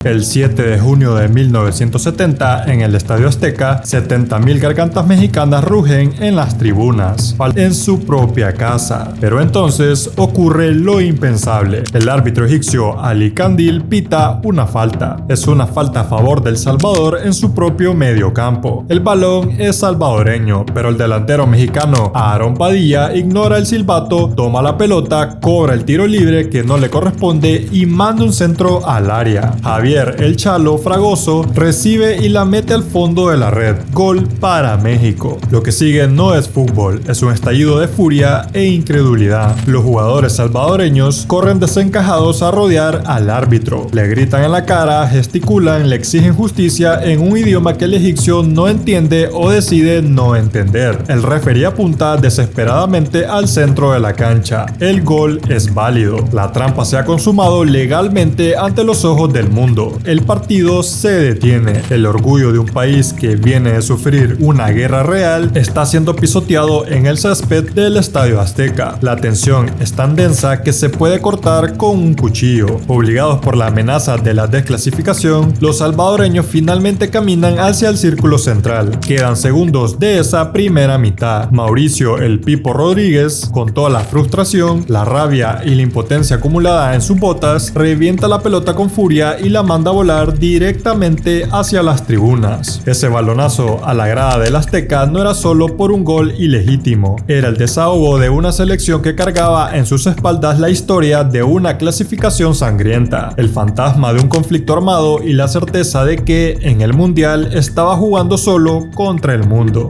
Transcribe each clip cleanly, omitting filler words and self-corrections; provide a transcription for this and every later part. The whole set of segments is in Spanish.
El 7 de junio de 1970, en el Estadio Azteca, 70,000 gargantas mexicanas rugen en las tribunas, en su propia casa. Pero entonces ocurre lo impensable. El árbitro egipcio Ali Kandil pita una falta. Es una falta a favor del Salvador en su propio mediocampo. El balón es salvadoreño, pero el delantero mexicano Aaron Padilla ignora el silbato, toma la pelota, cobra el tiro libre que no le corresponde y manda un centro al área. Javier El Chalo Fragoso recibe y la mete al fondo de la red. Gol para México. Lo que sigue no es fútbol, es un estallido de furia e incredulidad. Los jugadores salvadoreños corren desencajados a rodear al árbitro. Le gritan en la cara, gesticulan, le exigen justicia en un idioma que el egipcio no entiende o decide no entender. El referee apunta desesperadamente al centro de la cancha. El gol es válido. La trampa se ha consumado legalmente ante los ojos del mundo. El partido se detiene. El orgullo de un país que viene de sufrir una guerra real está siendo pisoteado en el césped del Estadio Azteca. La tensión es tan densa que se puede cortar con un cuchillo. Obligados por la amenaza de la desclasificación, los salvadoreños finalmente caminan hacia el círculo central. Quedan segundos de esa primera mitad. Mauricio El Pipo Rodríguez, con toda la frustración, la rabia y la impotencia acumulada en sus botas, revienta la pelota con furia y la manda a volar directamente hacia las tribunas. Ese balonazo a la grada del Azteca no era solo por un gol ilegítimo, era el desahogo de una selección que cargaba en sus espaldas la historia de una clasificación sangrienta, el fantasma de un conflicto armado y la certeza de que en el mundial estaba jugando solo contra el mundo.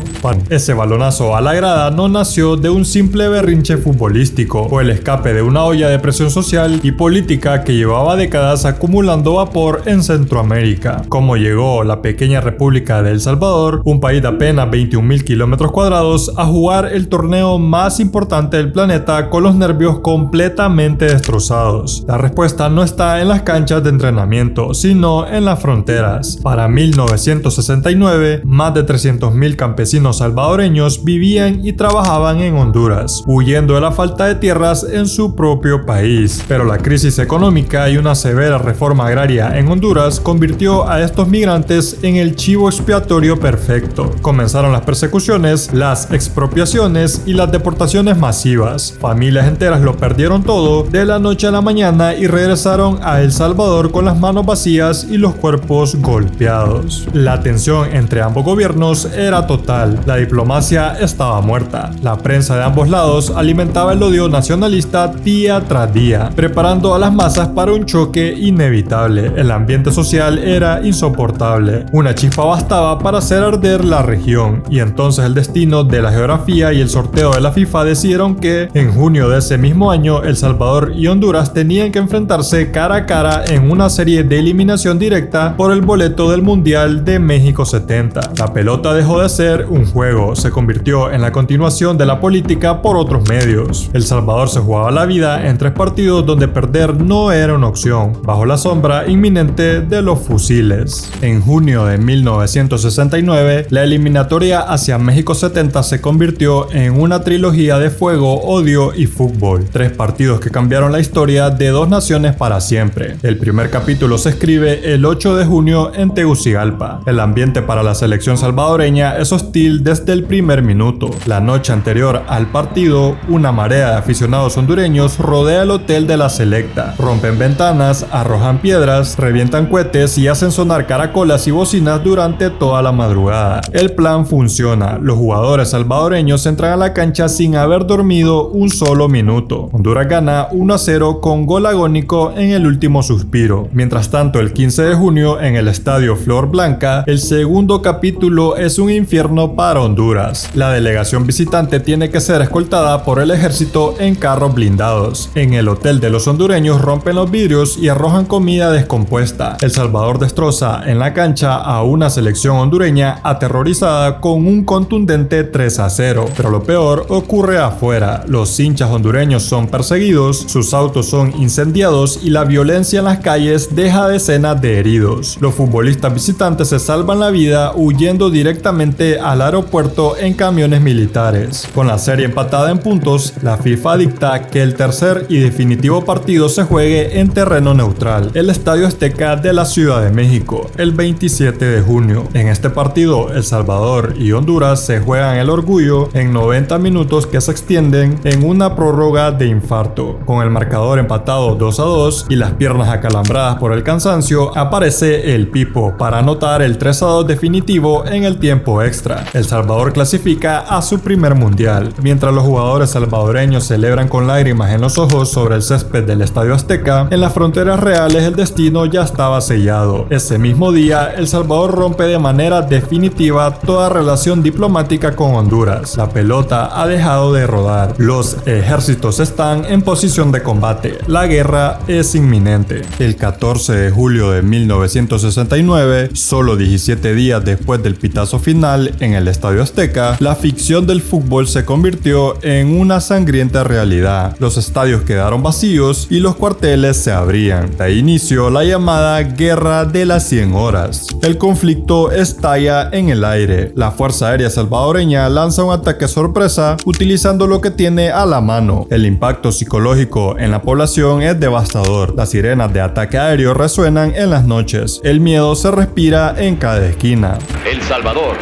Ese balonazo a la grada no nació de un simple berrinche futbolístico o el escape de una olla de presión social y política que llevaba décadas acumulando vapor en Centroamérica. Como llegó la pequeña República de El Salvador, un país de apenas 21,000 kilómetros cuadrados, a jugar el torneo más importante del planeta con los nervios completamente destrozados? La respuesta no está en las canchas de entrenamiento, sino en las fronteras. Para 1969, más de 300,000 campesinos salvadoreños vivían y trabajaban en Honduras, huyendo de la falta de tierras en su propio país. Pero la crisis económica y una severa reforma agraria en Honduras convirtió a estos migrantes en el chivo expiatorio perfecto. Comenzaron las persecuciones, las expropiaciones y las deportaciones masivas. Familias enteras lo perdieron todo de la noche a la mañana y regresaron a El Salvador con las manos vacías y los cuerpos golpeados. La tensión entre ambos gobiernos era total. La diplomacia estaba muerta. La prensa de ambos lados alimentaba el odio nacionalista día tras día, preparando a las masas para un choque inevitable. El ambiente social era insoportable. Una chispa bastaba para hacer arder la región, y entonces el destino de la geografía y el sorteo de la FIFA decidieron que, en junio de ese mismo año, El Salvador y Honduras tenían que enfrentarse cara a cara en una serie de eliminación directa por el boleto del Mundial de México 70. La pelota dejó de ser un juego, se convirtió en la continuación de la política por otros medios. El Salvador se jugaba la vida en 3 partidos donde perder no era una opción, bajo la sombra inminente de los fusiles. En junio de 1969, la eliminatoria hacia México 70 se convirtió en una trilogía de fuego, odio y fútbol. 3 partidos que cambiaron la historia de 2 naciones para siempre. El primer capítulo se escribe el 8 de junio en Tegucigalpa. El ambiente para la selección salvadoreña es hostil desde el primer minuto. La noche anterior al partido, una marea de aficionados hondureños rodea el hotel de la selecta. Rompen ventanas, arrojan piedras, revientan cohetes y hacen sonar caracolas y bocinas durante toda la madrugada. El plan funciona. Los jugadores salvadoreños entran a la cancha sin haber dormido un solo minuto. Honduras gana 1-0 con gol agónico en el último suspiro. Mientras tanto, el 15 de junio en el estadio Flor Blanca, el segundo capítulo es un infierno para Honduras. La delegación visitante tiene que ser escoltada por el ejército en carros blindados. En el hotel de los hondureños rompen los vidrios y arrojan comida descompuesta. El Salvador destroza en la cancha a una selección hondureña aterrorizada con un contundente 3-0. Pero lo peor ocurre afuera. Los hinchas hondureños son perseguidos, sus autos son incendiados y la violencia en las calles deja decenas de heridos. Los futbolistas visitantes se salvan la vida huyendo directamente al aeropuerto en camiones militares. Con la serie empatada en puntos, la FIFA dicta que el tercer y definitivo partido se juegue en terreno neutral. El estadio está Azteca de la Ciudad de México el 27 de junio. En este partido, El Salvador y Honduras se juegan el orgullo en 90 minutos que se extienden en una prórroga de infarto. Con el marcador empatado 2-2 y las piernas acalambradas por el cansancio, aparece el Pipo para anotar el 3-2 definitivo en el tiempo extra. El Salvador clasifica a su primer mundial. Mientras los jugadores salvadoreños celebran con lágrimas en los ojos sobre el césped del Estadio Azteca, en las fronteras reales el destino ya estaba sellado. Ese mismo día, El Salvador rompe de manera definitiva toda relación diplomática con Honduras. La pelota ha dejado de rodar. Los ejércitos están en posición de combate. La guerra es inminente. El 14 de julio de 1969, solo 17 días después del pitazo final en el Estadio Azteca, la ficción del fútbol se convirtió en una sangrienta realidad. Los estadios quedaron vacíos y los cuarteles se abrían. Da inicio la llamada Guerra de las 100 horas. El conflicto estalla en el aire. La Fuerza Aérea Salvadoreña lanza un ataque sorpresa utilizando lo que tiene a la mano. El impacto psicológico en la población es devastador. Las sirenas de ataque aéreo resuenan en las noches. El miedo se respira en cada esquina. El Salvador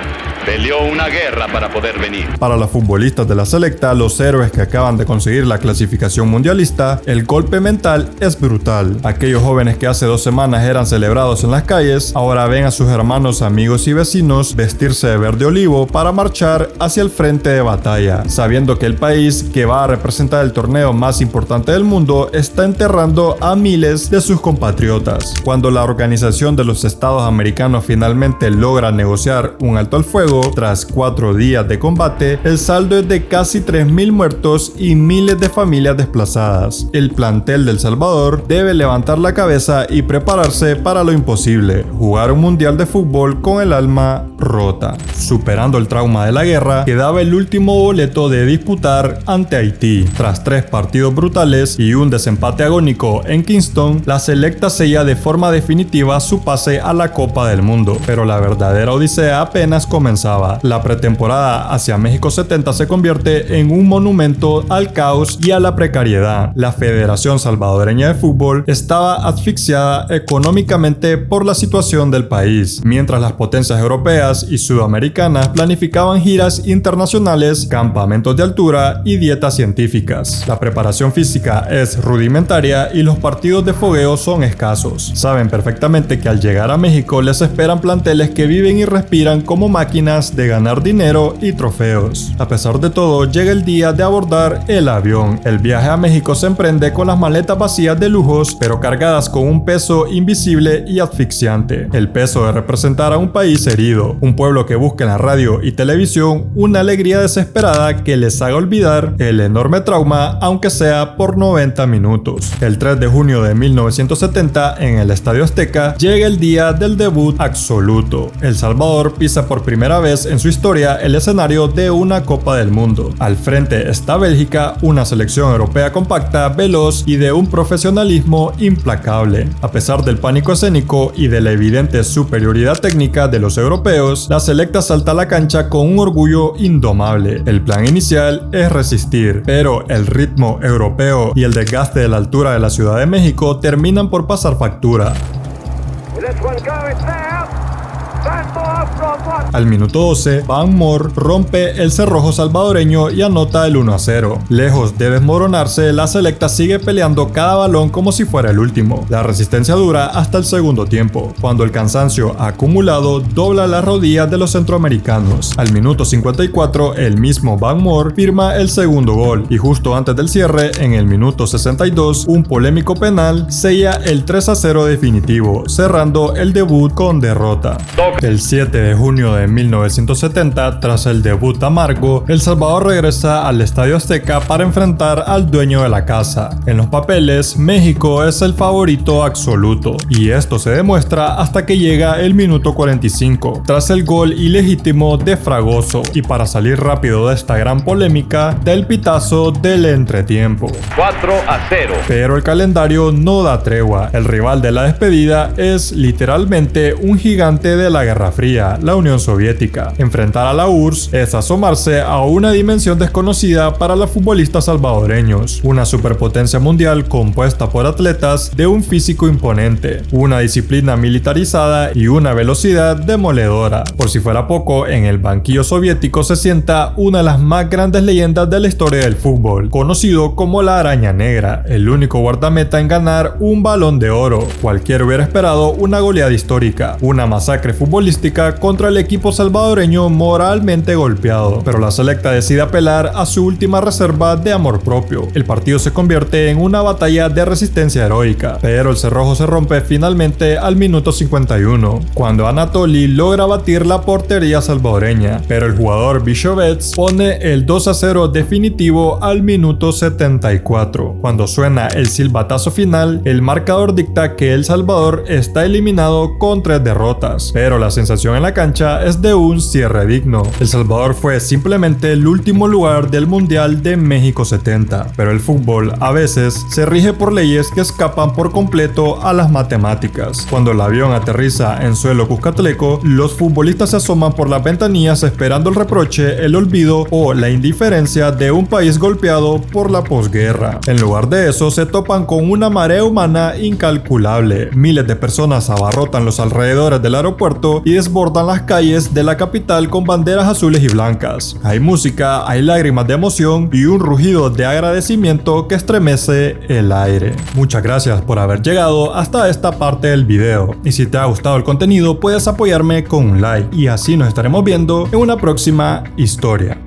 peleó una guerra para poder venir. Para los futbolistas de la selecta, los héroes que acaban de conseguir la clasificación mundialista, el golpe mental es brutal. Aquellos jóvenes que hace 2 semanas eran celebrados en las calles, ahora ven a sus hermanos, amigos y vecinos vestirse de verde olivo para marchar hacia el frente de batalla, sabiendo que el país que va a representar el torneo más importante del mundo está enterrando a miles de sus compatriotas. Cuando la Organización de los Estados Americanos finalmente logra negociar un alto al fuego, tras 4 días de combate, el saldo es de casi 3.000 muertos y miles de familias desplazadas. El plantel del Salvador debe levantar la cabeza y prepararse para lo imposible: jugar un mundial de fútbol con el alma rota. Superando el trauma de la guerra, quedaba el último boleto de disputar ante Haití. Tras 3 partidos brutales y un desempate agónico en Kingston, la selecta sella de forma definitiva su pase a la Copa del Mundo. Pero la verdadera odisea apenas comenzaba. La pretemporada hacia México 70 se convierte en un monumento al caos y a la precariedad. La Federación Salvadoreña de Fútbol estaba asfixiada económicamente por la situación del país, mientras las potencias europeas y sudamericanas planificaban giras internacionales, campamentos de altura y dietas científicas. La preparación física es rudimentaria y los partidos de fogueo son escasos. Saben perfectamente que al llegar a México les esperan planteles que viven y respiran como máquinas de ganar dinero y trofeos. A pesar de todo, llega el día de abordar el avión. El viaje a México se emprende con las maletas vacías de lujos, pero cargadas con un peso invisible y asfixiante. El peso de representar a un país herido, un pueblo que busca en la radio y televisión una alegría desesperada que les haga olvidar el enorme trauma, aunque sea por 90 minutos. El 3 de junio de 1970, en el Estadio Azteca, llega el día del debut absoluto. El Salvador pisa por primera vez en su historia el escenario de una Copa del Mundo. Al frente está Bélgica, una selección europea compacta, veloz y de un profesionalismo implacable. A pesar del pánico escénico y de la evidente superioridad técnica de los europeos, la selecta salta a la cancha con un orgullo indomable. El plan inicial es resistir, pero el ritmo europeo y el desgaste de la altura de la Ciudad de México terminan por pasar factura. Al minuto 12, Van Moor rompe el cerrojo salvadoreño y anota el 1-0. Lejos de desmoronarse, la selecta sigue peleando cada balón como si fuera el último. La resistencia dura hasta el segundo tiempo, cuando el cansancio acumulado dobla las rodillas de los centroamericanos. Al minuto 54, el mismo Van Moor firma el segundo gol, y justo antes del cierre, en el minuto 62, un polémico penal sella el 3-0 definitivo, cerrando el debut con derrota. El 7 de junio de 1970, tras el debut amargo, El Salvador regresa al Estadio Azteca para enfrentar al dueño de la casa. En los papeles, México es el favorito absoluto, y esto se demuestra hasta que llega el minuto 45, tras el gol ilegítimo de Fragoso, y para salir rápido de esta gran polémica, da el pitazo del entretiempo. 4-0. Pero el calendario no da tregua. El rival de la despedida es literalmente un gigante de la la Guerra Fría, la Unión Soviética. Enfrentar a la URSS es asomarse a una dimensión desconocida para los futbolistas salvadoreños, una superpotencia mundial compuesta por atletas de un físico imponente, una disciplina militarizada y una velocidad demoledora. Por si fuera poco, en el banquillo soviético se sienta una de las más grandes leyendas de la historia del fútbol, conocido como la Araña Negra, el único guardameta en ganar un Balón de Oro. Cualquiera hubiera esperado una goleada histórica, una masacre futbolística contra el equipo salvadoreño moralmente golpeado, pero la selecta decide apelar a su última reserva de amor propio. El partido se convierte en una batalla de resistencia heroica, pero el cerrojo se rompe finalmente al minuto 51, cuando Anatoly logra batir la portería salvadoreña, pero el jugador Bichovets pone el 2-0 definitivo al minuto 74. Cuando suena el silbatazo final, el marcador dicta que El Salvador está eliminado con 3 derrotas, pero la sensación en la cancha es de un cierre digno. El Salvador fue simplemente el último lugar del Mundial de México 70, pero el fútbol a veces se rige por leyes que escapan por completo a las matemáticas. Cuando el avión aterriza en suelo cuscatleco, los futbolistas se asoman por las ventanillas esperando el reproche, el olvido o la indiferencia de un país golpeado por la posguerra. En lugar de eso, se topan con una marea humana incalculable. Miles de personas abarrotan los alrededores del aeropuerto y desbordan las calles de la capital con banderas azules y blancas. Hay música, hay lágrimas de emoción y un rugido de agradecimiento que estremece el aire. Muchas gracias por haber llegado hasta esta parte del video, y si te ha gustado el contenido puedes apoyarme con un like y así nos estaremos viendo en una próxima historia.